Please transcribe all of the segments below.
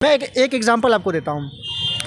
मैं एक एग्जांपल आपको देता हूँ।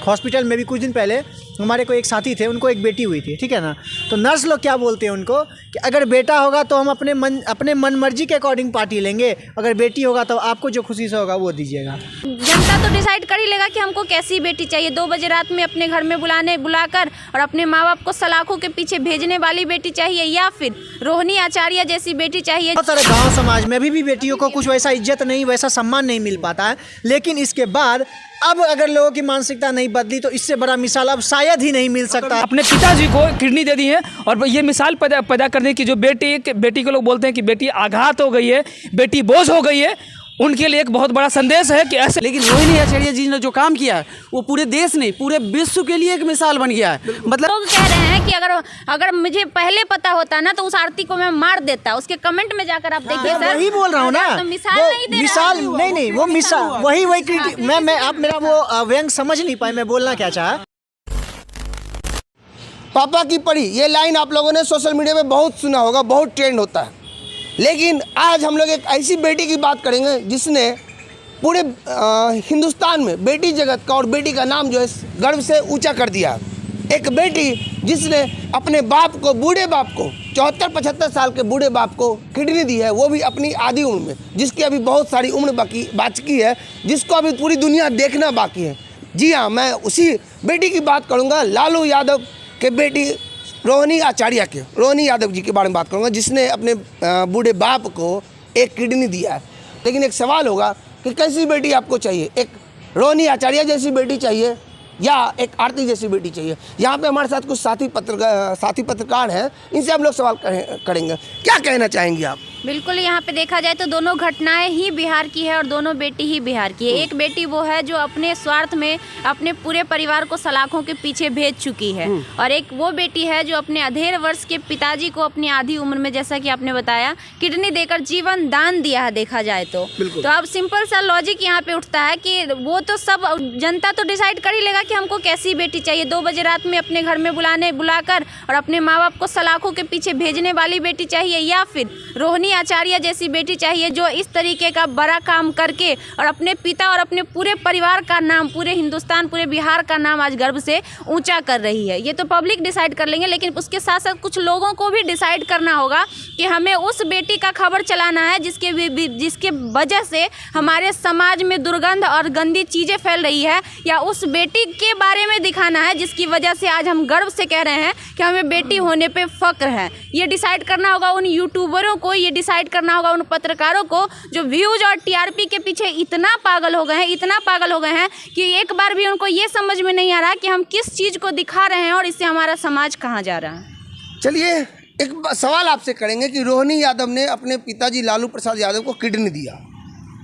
हॉस्पिटल में भी कुछ दिन पहले हमारे को एक साथी थे, उनको एक बेटी हुई थी, ठीक है ना। तो नर्स लोग क्या बोलते हैं उनको कि अगर बेटा होगा तो हम अपने मन मर्जी के अकॉर्डिंग पार्टी लेंगे, अगर बेटी होगा तो आपको जो खुशी से होगा वो दीजिएगा। जनता तो डिसाइड कर ही लेगा कि हमको कैसी बेटी चाहिए। 2 बजे रात में अपने घर में बुलाकर और अपने माँ बाप को सलाखों के पीछे भेजने वाली बेटी चाहिए, या फिर रोहिणी आचार्य जैसी बेटी चाहिए। बहुत सारे गाँव समाज में अभी भी बेटियों को कुछ वैसा इज्जत नहीं, वैसा सम्मान नहीं मिल पाता है। लेकिन इसके बाद अब अगर लोगों की मानसिकता नहीं बदली तो इससे बड़ा मिसाल अब शायद ही नहीं मिल सकता। अपने पिताजी को किडनी दे दी है और ये मिसाल पैदा करने की जो बेटी को लोग बोलते हैं कि बेटी आघात हो गई है, बेटी बोझ हो गई है, उनके लिए एक बहुत बड़ा संदेश है कि ऐसे। लेकिन रोहिणी आचार्य जी ने जो काम किया है वो पूरे देश नहीं पूरे विश्व के लिए एक मिसाल बन गया है। मतलब लोग कह रहे हैं कि अगर मुझे पहले पता होता ना तो उस आरती को मैं मार देता। उसके कमेंट में जाकर आप देखिए सर, वही बोल रहा हूँ ना, तो मिसाल नहीं दे मिसाल नहीं वो मिसाल वही मैं आप मेरा वो व्यंग समझ नहीं पाए मैं बोलना क्या चाहा। पापा की पढ़ी ये लाइन आप लोगों ने सोशल मीडिया पे बहुत सुना होगा, बहुत ट्रेंड होता है। लेकिन आज हम लोग एक ऐसी बेटी की बात करेंगे जिसने पूरे हिंदुस्तान में बेटी जगत का और बेटी का नाम जो है गर्व से ऊंचा कर दिया। एक बेटी जिसने अपने बाप को, बूढ़े बाप को, 74-75 साल के बूढ़े बाप को किडनी दी है, वो भी अपनी आधी उम्र में, जिसकी अभी बहुत सारी उम्र बाकी है, जिसको अभी पूरी दुनिया देखना बाकी है। जी हाँ, मैं उसी बेटी की बात करूँगा, लालू यादव के बेटी रोहिणी आचार्य के, रोहिणी यादव जी के बारे में बात करूँगा, जिसने अपने बूढ़े बाप को एक किडनी दिया है। लेकिन एक सवाल होगा कि कैसी बेटी आपको चाहिए, एक रोहिणी आचार्य जैसी बेटी चाहिए या एक आरती जैसी बेटी चाहिए। यहाँ पे हमारे साथ कुछ साथी पत्रकार हैं, इनसे हम लोग सवाल करेंगे। क्या कहना चाहेंगे आप? बिल्कुल, यहाँ पे देखा जाए तो दोनों घटनाएं ही बिहार की है और दोनों बेटी ही बिहार की है। एक बेटी वो है जो अपने स्वार्थ में अपने पूरे परिवार को सलाखों के पीछे भेज चुकी है, और एक वो बेटी है जो अपने अधेड़ वर्ष के पिताजी को अपनी आधी उम्र में, जैसा कि आपने बताया, किडनी देकर जीवन दान दिया है। देखा जाए तो अब सिंपल सा लॉजिक यहाँ पे उठता है कि वो तो सब जनता तो डिसाइड कर ही लेगा कि हमको कैसी बेटी चाहिए। 2 बजे रात में अपने घर में बुलाकर और अपने माँ बाप को सलाखों के पीछे भेजने वाली बेटी चाहिए, या फिर रोहिणी आचार्य जैसी बेटी चाहिए जो इस तरीके का बड़ा काम करके और अपने पिता और अपने पूरे परिवार का नाम, पूरे हिंदुस्तान, पूरे बिहार का नाम आज गर्व से ऊंचा कर रही है। ये तो पब्लिक डिसाइड कर लेंगे, लेकिन उसके साथ साथ कुछ लोगों को भी डिसाइड करना होगा कि हमें उस बेटी का खबर चलाना है जिसके वजह से हमारे समाज में दुर्गंध और गंदी चीज़ें फैल रही है, या उस बेटी के बारे में दिखाना है जिसकी वजह से आज हम गर्व से कह रहे हैं कि हमें बेटी होने पे फक्र है। ये डिसाइड करना होगा उन यूट्यूबरों को, ये डिसाइड करना होगा उन पत्रकारों को जो व्यूज और टीआरपी के पीछे इतना पागल हो गए हैं कि एक बार भी उनको ये समझ में नहीं आ रहा कि हम किस चीज़ को दिखा रहे हैं और इससे हमारा समाज कहाँ जा रहा है। चलिए एक सवाल आपसे करेंगे कि रोहिणी यादव ने अपने पिताजी लालू प्रसाद यादव को किडनी दिया,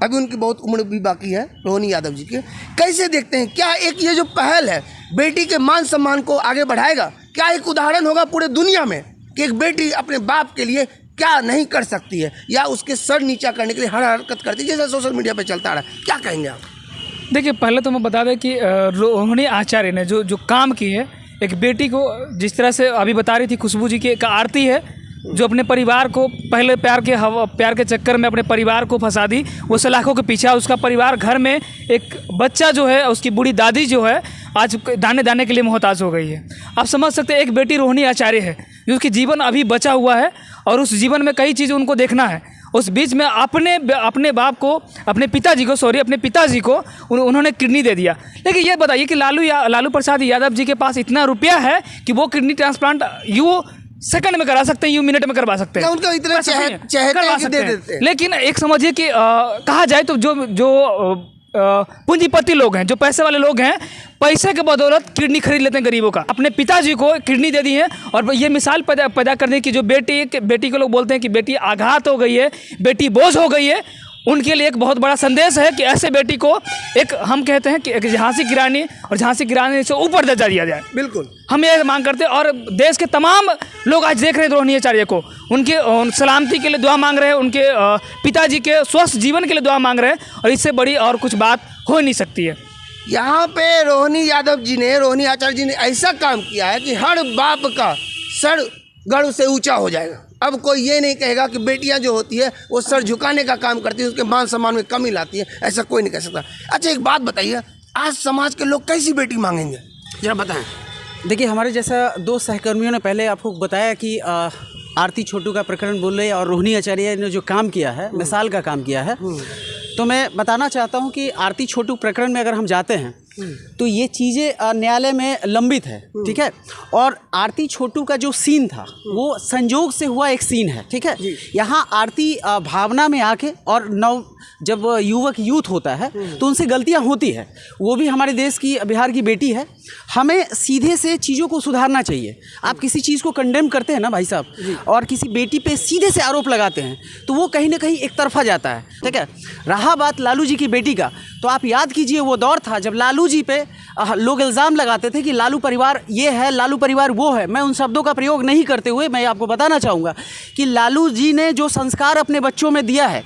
अभी उनकी बहुत उम्र भी बाकी है रोहिणी यादव जी की, कैसे देखते हैं? क्या एक ये जो पहल है बेटी के मान सम्मान को आगे बढ़ाएगा? क्या एक उदाहरण होगा पूरे दुनिया में कि एक बेटी अपने बाप के लिए क्या नहीं कर सकती है, या उसके सर नीचा करने के लिए हर हरकत करती है, जैसा सोशल मीडिया पे चलता रहा? क्या कहेंगे आप? देखिए, पहले तो मैं बता दें कि रोहिणी आचार्य ने जो काम की है, एक बेटी को, जिस तरह से अभी बता रही थी खुशबू जी की, एक आरती है जो अपने परिवार को पहले प्यार के चक्कर में अपने परिवार को फंसा दी, वो सलाखों के पीछे। उसका परिवार घर में एक बच्चा जो है, उसकी बूढ़ी दादी जो है, आज दाने के लिए मोहताज हो गई है। आप समझ सकते हैं एक बेटी रोहिणी आचार्य है जिसकी जीवन अभी बचा हुआ है और उस जीवन में कई चीज़ें उनको देखना है। उस बीच में अपने पिताजी को उन्होंने किडनी दे दिया। लेकिन ये बताइए कि लालू प्रसाद यादव जी के पास इतना रुपया है कि वो किडनी ट्रांसप्लांट सेकंड में करा सकते हैं, यूं मिनट में करवा सकते हैं, उनका इतना करवा सकते हैं। लेकिन एक समझिए कि कहा जाए तो जो पूंजीपति लोग हैं, जो पैसे वाले लोग हैं, पैसे के बदौलत किडनी खरीद लेते हैं गरीबों का। अपने पिताजी को किडनी दे दी है और ये मिसाल पैदा करने की जो बेटी को लोग बोलते हैं कि बेटी आघात हो गई है, बेटी बोझ हो गई है, उनके लिए एक बहुत बड़ा संदेश है कि ऐसे बेटी को एक, हम कहते हैं कि एक झांसी की रानी, और झांसी की रानी से ऊपर दर्जा दिया जाए। बिल्कुल हम ये मांग करते हैं और देश के तमाम लोग आज देख रहे हैं रोहिणी आचार्य को, उनके सलामती के लिए दुआ मांग रहे हैं, उनके पिताजी के स्वस्थ जीवन के लिए दुआ मांग रहे हैं, और इससे बड़ी और कुछ बात हो नहीं सकती है। यहाँ पे रोहिणी आचार्य जी ने ऐसा काम किया है कि हर बाप का सर गर्व से ऊंचा हो जाएगा। अब कोई ये नहीं कहेगा कि बेटियां जो होती है वो सर झुकाने का काम करती है, उसके मान सम्मान में कमी लाती है, ऐसा कोई नहीं कह सकता। अच्छा एक बात बताइए, आज समाज के लोग कैसी बेटी मांगेंगे, जरा बताएं। देखिए, हमारे जैसा दो सहकर्मियों ने पहले आपको बताया कि आरती छोटू का प्रकरण बोल रहे और रोहिणी आचार्य ने जो काम किया है, मिसाल का काम किया है, तो मैं बताना चाहता हूं कि आरती छोटू प्रकरण में अगर हम जाते हैं तो ये चीज़ें न्यायालय में लंबित है, ठीक है। और आरती छोटू का जो सीन था वो संजोग से हुआ एक सीन है, ठीक है। यहाँ आरती भावना में आके और जब युवक यूथ होता है तो उनसे गलतियाँ होती है, वो भी हमारे देश की, बिहार की बेटी है। हमें सीधे से चीज़ों को सुधारना चाहिए। आप किसी चीज़ को कंडेम करते हैं ना भाई साहब, और किसी बेटी पे सीधे से आरोप लगाते हैं तो वो कहीं ना कहीं एक तरफा जाता है, ठीक है। रहा बात लालू जी की बेटी का, तो आप याद कीजिए वो दौर था जब लालू जी पे लोग इल्ज़ाम लगाते थे कि लालू परिवार ये है, लालू परिवार वो है। मैं उन शब्दों का प्रयोग नहीं करते हुए मैं आपको बताना चाहूँगा कि लालू जी ने जो संस्कार अपने बच्चों में दिया है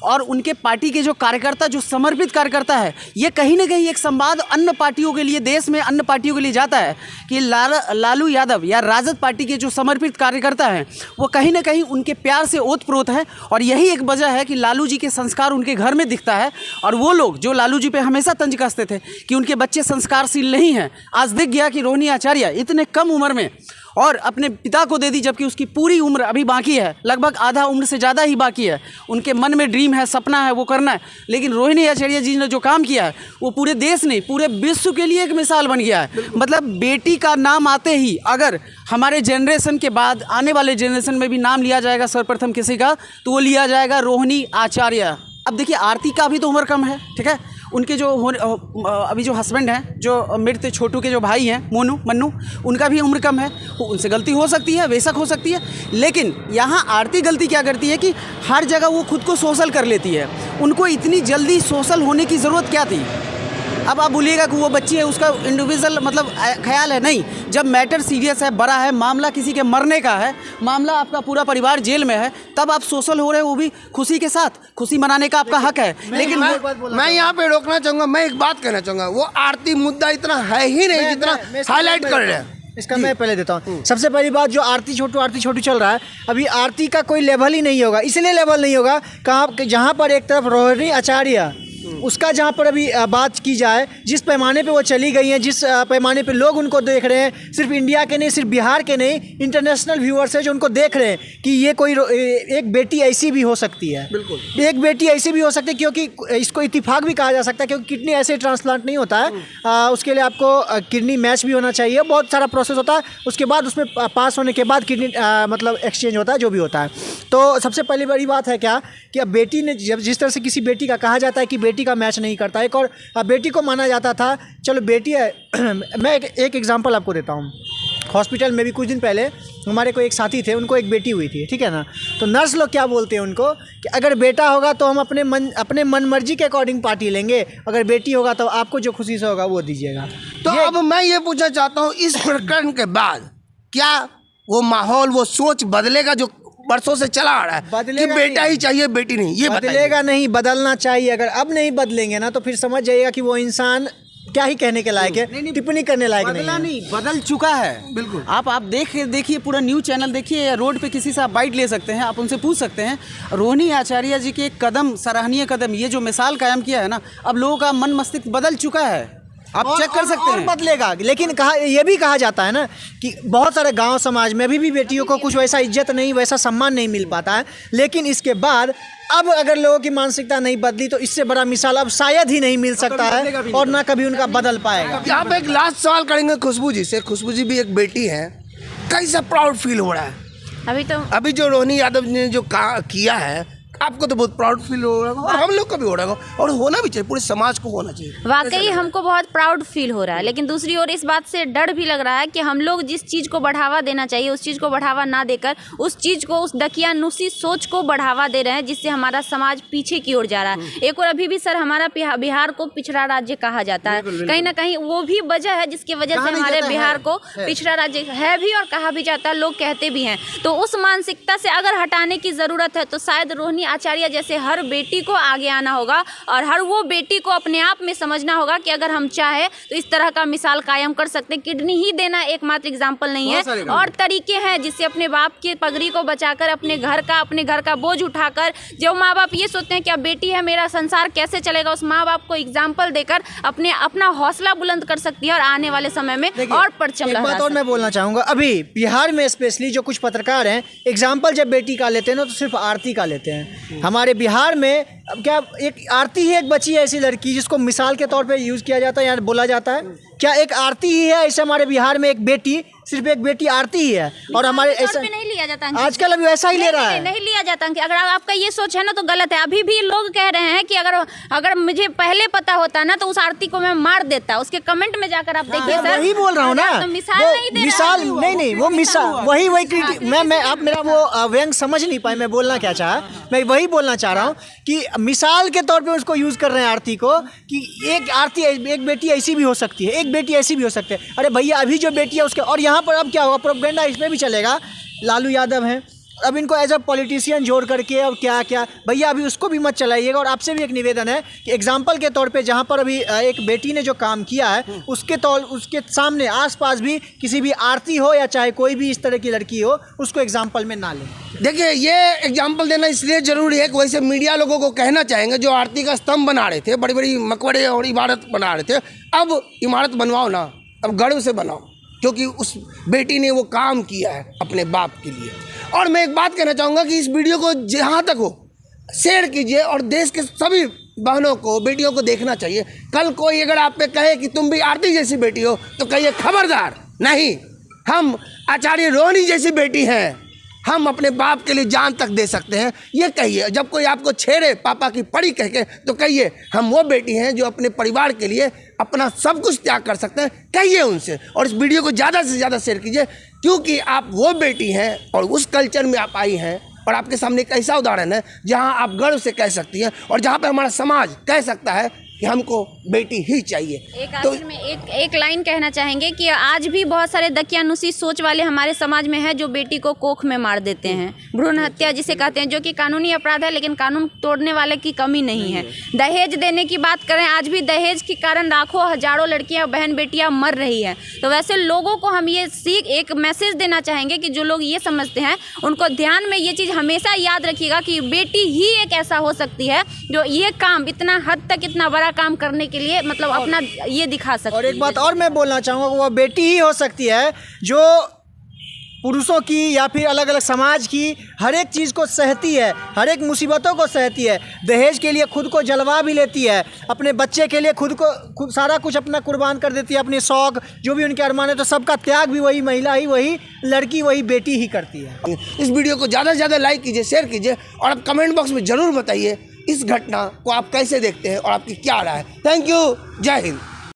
और उनके पार्टी के जो कार्यकर्ता, जो समर्पित कार्यकर्ता है, ये कहीं ना कहीं एक संवाद अन्य पार्टियों के लिए, देश में अन्य पार्टियों के लिए जाता है कि लालू यादव या राजद पार्टी के जो समर्पित कार्यकर्ता हैं वो कहीं ना कहीं उनके प्यार से ओतप्रोत है। और यही एक वजह है कि लालू जी के संस्कार उनके घर में दिखता है। और वो लोग जो लालू जी पे हमेशा तंज कसते थे कि उनके बच्चे संस्कारशील नहीं हैं, आज दिख गया कि रोहिणी आचार्य इतने कम उम्र में और अपने पिता को दे दी, जबकि उसकी पूरी उम्र अभी बाकी है, लगभग आधा उम्र से ज़्यादा ही बाकी है। उनके मन में ड्रीम है, सपना है, वो करना है। लेकिन रोहिणी आचार्य जी ने जो काम किया है वो पूरे देश नहीं, पूरे विश्व के लिए एक मिसाल बन गया है। मतलब बेटी का नाम आते ही अगर हमारे जनरेशन के बाद आने वाले जनरेशन में भी नाम लिया जाएगा सर्वप्रथम किसी का, तो वो लिया जाएगा रोहिणी आचार्य। अब देखिए, आरती का भी तो उम्र कम है, ठीक है। उनके जो अभी जो हस्बैंड हैं, जो मृत छोटू के जो भाई हैं मन्नू, उनका भी उम्र कम है। उनसे गलती हो सकती है, बेशक हो सकती है। लेकिन यहाँ आरती गलती क्या करती है कि हर जगह वो खुद को सोशल कर लेती है। उनको इतनी जल्दी सोशल होने की ज़रूरत क्या थी? अब आप बोलिएगा कि वो बच्ची है, उसका इंडिविजुअल मतलब ख्याल है, नहीं। जब मैटर सीरियस है, बड़ा है, मामला किसी के मरने का है, मामला आपका पूरा परिवार जेल में है, तब आप सोशल हो रहे हो, वो भी खुशी के साथ। खुशी मनाने का आपका हक है। लेकिन मैं यहाँ पे रोकना चाहूँगा, मैं एक बात कहना चाहूँगा, वो आरती मुद्दा इतना है ही नहीं जितना हाईलाइट कर रहे हैं। इसका मैं पहले देता हूँ। सबसे पहली बात, जो आरती छोटू चल रहा है, अभी आरती का कोई लेवल ही नहीं होगा। इसलिए लेवल नहीं होगा जहाँ पर एक तरफ रोहिणी आचार्य, उसका जहाँ पर अभी बात की जाए, जिस पैमाने पे वो चली गई हैं, जिस पैमाने पे लोग उनको देख रहे हैं, सिर्फ इंडिया के नहीं, सिर्फ बिहार के नहीं, इंटरनेशनल व्यूअर्स है जो उनको देख रहे हैं कि ये कोई एक बेटी ऐसी भी हो सकती है। बिल्कुल, एक बेटी ऐसी भी हो सकती है, क्योंकि इसको इत्तिफाक भी कहा जा सकता है, क्योंकि किडनी ऐसे ट्रांसप्लांट नहीं होता है। उसके लिए आपको किडनी मैच भी होना चाहिए, बहुत सारा प्रोसेस होता है। उसके बाद उसमें पास होने के बाद किडनी मतलब एक्सचेंज होता है, जो भी होता है। तो सबसे पहली बड़ी बात है क्या कि अब बेटी ने, जब जिस तरह से किसी बेटी का कहा जाता है कि बेटी का मैच नहीं करता, एक और बेटी को माना जाता था, चलो बेटी है। मैं एक एग्जांपल आपको देता हूँ। हॉस्पिटल में भी कुछ दिन पहले हमारे कोई एक साथी थे, उनको एक बेटी हुई थी, ठीक है ना। तो नर्स लोग क्या बोलते हैं उनको कि अगर बेटा होगा तो हम अपने मन मर्जी के अकॉर्डिंग पार्टी लेंगे, अगर बेटी होगा तो आपको जो खुशी से होगा वो दीजिएगा। तो अब मैं ये पूछना चाहता हूँ, इस प्रकरण के बाद क्या वो माहौल, वो सोच बदलेगा जो बरसों से चला आ रहा है कि बेटा ही चाहिए, बेटी नहीं? ये बदलेगा नहीं, बदलना चाहिए। अगर अब नहीं बदलेंगे ना तो फिर समझ जाइएगा कि वो इंसान क्या ही कहने के लायक है, टिप्पणी करने लायक नहीं, बदल चुका है। बिल्कुल। आप देखिए, पूरा न्यूज़ चैनल देखिए, या रोड पे किसी से आप बाइट ले सकते हैं, आप उनसे पूछ सकते हैं। रोहिणी आचार्य जी के एक कदम, सराहनीय कदम, ये जो मिसाल कायम किया है ना, अब लोगों का मन मस्तिष्क बदल चुका है। आप चेक कर सकते हैं, बदलेगा। लेकिन ये भी कहा जाता है ना कि बहुत सारे गांव समाज में अभी भी बेटियों को कुछ वैसा इज्जत नहीं, वैसा सम्मान नहीं मिल पाता है। लेकिन इसके बाद अब अगर लोगों की मानसिकता नहीं बदली तो इससे बड़ा मिसाल अब शायद ही नहीं मिल सकता है, और ना कभी उनका बदल पाएगा। यहाँ पे एक लास्ट सवाल करेंगे खुशबू जी से। खुशबू जी भी एक बेटी है, कैसा प्राउड फील हो रहा है अभी जो रोहिणी यादव ने जो किया है? आपको तो बहुत प्राउड फील हो रहा होगा, और हम लोग का भी हो रहा होगा, और होना भी चाहिए, पूरे समाज को होना चाहिए। वाकई हमको बहुत प्राउड फील हो रहा है। लेकिन दूसरी ओर इस बात से डर भी लग रहा है कि हम लोग जिस चीज़ को बढ़ावा देना चाहिए उस चीज़ को बढ़ावा ना देकर उस चीज़ को, उस दकियानुसी सोच को बढ़ावा दे रहे हैं, जिससे हमारा समाज पीछे की ओर जा रहा है। एक और अभी भी सर हमारा बिहार को पिछड़ा राज्य कहा जाता है, कहीं ना कहीं वो भी वजह है जिसकी वजह से हमारे बिहार को पिछड़ा राज्य है भी और कहा भी जाता है, लोग कहते भी हैं। तो उस मानसिकता से अगर हटाने की ज़रूरत है तो शायद रोहिणी आचार्य जैसे हर बेटी को आगे आना होगा और हर वो बेटी को अपने आप में समझना होगा कि अगर हम चाहे तो इस तरह का मिसाल कायम कर सकते हैं। किडनी ही देना एकमात्र एग्जाम्पल नहीं है, और तरीके हैं जिससे अपने बाप की पगड़ी को बचाकर अपने घर का बोझ उठाकर, जो माँ बाप ये सोचते हैं कि अब बेटी है मेरा संसार कैसे चलेगा, उस माँ बाप को एग्जाम्पल देकर अपना हौसला बुलंद कर सकती है और आने वाले समय में और परचम लहरा। एक बात और मैं बोलना चाहूँगा, अभी बिहार में स्पेशली जो कुछ पत्रकार हैं एग्जाम्पल जब बेटी का लेते हैं ना तो सिर्फ आरती का लेते हैं। हमारे बिहार में अब क्या एक आरती ही एक बची है ऐसी लड़की जिसको मिसाल के तौर पे यूज़ किया जाता है या बोला जाता है? क्या एक आरती ही है ऐसे हमारे बिहार में? एक बेटी, सिर्फ एक बेटी आरती ही है। और हमारे ऐसा नहीं लिया जाता आजकल अभी वैसा ही ले रहा है, नहीं लिया जाता। अगर आपका ये सोच है ना तो गलत है। अभी भी लोग कह रहे हैं कि अगर मुझे पहले पता होता ना तो उस आरती को मैं मार देता। उसके कमेंट में जाकर आप देखिए सर, वही बोल रहा हूँ ना, मिसाल नहीं दे रहा है। नहीं वो मिसाल वही मैं आप मेरा वो व्यंग समझ नहीं पाए मैं बोलना क्या चाहा। मैं वही बोलना चाह रहा हूँ कि मिसाल के तौर पे उसको यूज़ कर रहे हैं आरती को, कि एक बेटी ऐसी भी हो सकती है, एक बेटी ऐसी भी हो सकती है। अरे भैया अभी जो बेटी है उसके, और यहाँ पर अब क्या होगा, प्रोपेगेंडा इसमें भी चलेगा। लालू यादव हैं, अब इनको एज अ पॉलिटिशियन जोड़ करके और क्या क्या, भैया अभी उसको भी मत चलाइएगा। और आपसे भी एक निवेदन है कि एग्जाम्पल के तौर पे जहाँ पर अभी एक बेटी ने जो काम किया है उसके सामने आसपास भी किसी भी आरती हो या चाहे कोई भी इस तरह की लड़की हो उसको एग्जाम्पल में ना लें। देखिए ये एग्जाम्पल देना इसलिए ज़रूरी है कि वैसे मीडिया लोगों को कहना चाहेंगे जो आरती का स्तंभ बना रहे थे, बड़ी बड़ी मकबरे और इमारत बना रहे थे, अब इमारत बनवाओ ना, अब गर्व से बनाओ, क्योंकि उस बेटी ने वो काम किया है अपने बाप के लिए। और मैं एक बात कहना चाहूँगा कि इस वीडियो को जहाँ तक हो शेयर कीजिए और देश के सभी बहनों को, बेटियों को देखना चाहिए। कल कोई अगर आप पे कहे कि तुम भी आरती जैसी बेटी हो तो कहिए खबरदार, नहीं, हम आचार्य रोहिणी जैसी बेटी हैं, हम अपने बाप के लिए जान तक दे सकते हैं, ये कहिए। जब कोई आपको छेड़े पापा की पड़ी कह के तो कहिए हम वो बेटी हैं जो अपने परिवार के लिए अपना सब कुछ त्याग कर सकते हैं, कहिए उनसे। और इस वीडियो को ज़्यादा से ज़्यादा शेयर कीजिए, क्योंकि आप वो बेटी हैं और उस कल्चर में आप आई हैं और आपके सामने एक ऐसा उदाहरण है जहां आप गर्व से कह सकती हैं और जहां पे हमारा समाज कह सकता है कि हमको बेटी ही चाहिए। एक आखिर में एक लाइन कहना चाहेंगे कि आज भी बहुत सारे दकियानुसी सोच वाले हमारे समाज में है जो बेटी को कोख में मार देते हैं, भ्रूण हत्या जिसे कहते हैं, जो कि कानूनी अपराध है, लेकिन कानून तोड़ने वाले की कमी नहीं है। दहेज देने की बात करें, आज भी दहेज के कारण लाखों हजारों लड़कियां बहन बेटियां मर रही हैं। तो वैसे लोगों को हम ये एक मैसेज देना चाहेंगे कि जो लोग ये समझते हैं उनको ध्यान में ये चीज़ हमेशा याद रखिएगा कि बेटी ही एक ऐसा हो सकती है जो ये काम इतना हद तक, इतना बड़ा काम करने के लिए मतलब अपना ये दिखा सकती है। और एक बात और मैं बोलना चाहूँगा, वो बेटी ही हो सकती है जो पुरुषों की या फिर अलग अलग समाज की हर एक चीज़ को सहती है, हर एक मुसीबतों को सहती है, दहेज के लिए खुद को जलवा भी लेती है, अपने बच्चे के लिए खुद सारा कुछ अपना कुर्बान कर देती है, अपने शौक जो भी उनके अरमान है, तो सबका त्याग भी वही महिला ही, वही लड़की, वही बेटी ही करती है। इस वीडियो को ज़्यादा से ज़्यादा लाइक कीजिए, शेयर कीजिए और आप कमेंट बॉक्स में ज़रूर बताइए इस घटना को आप कैसे देखते हैं और आपकी क्या राय है। थैंक यू, जय हिंद।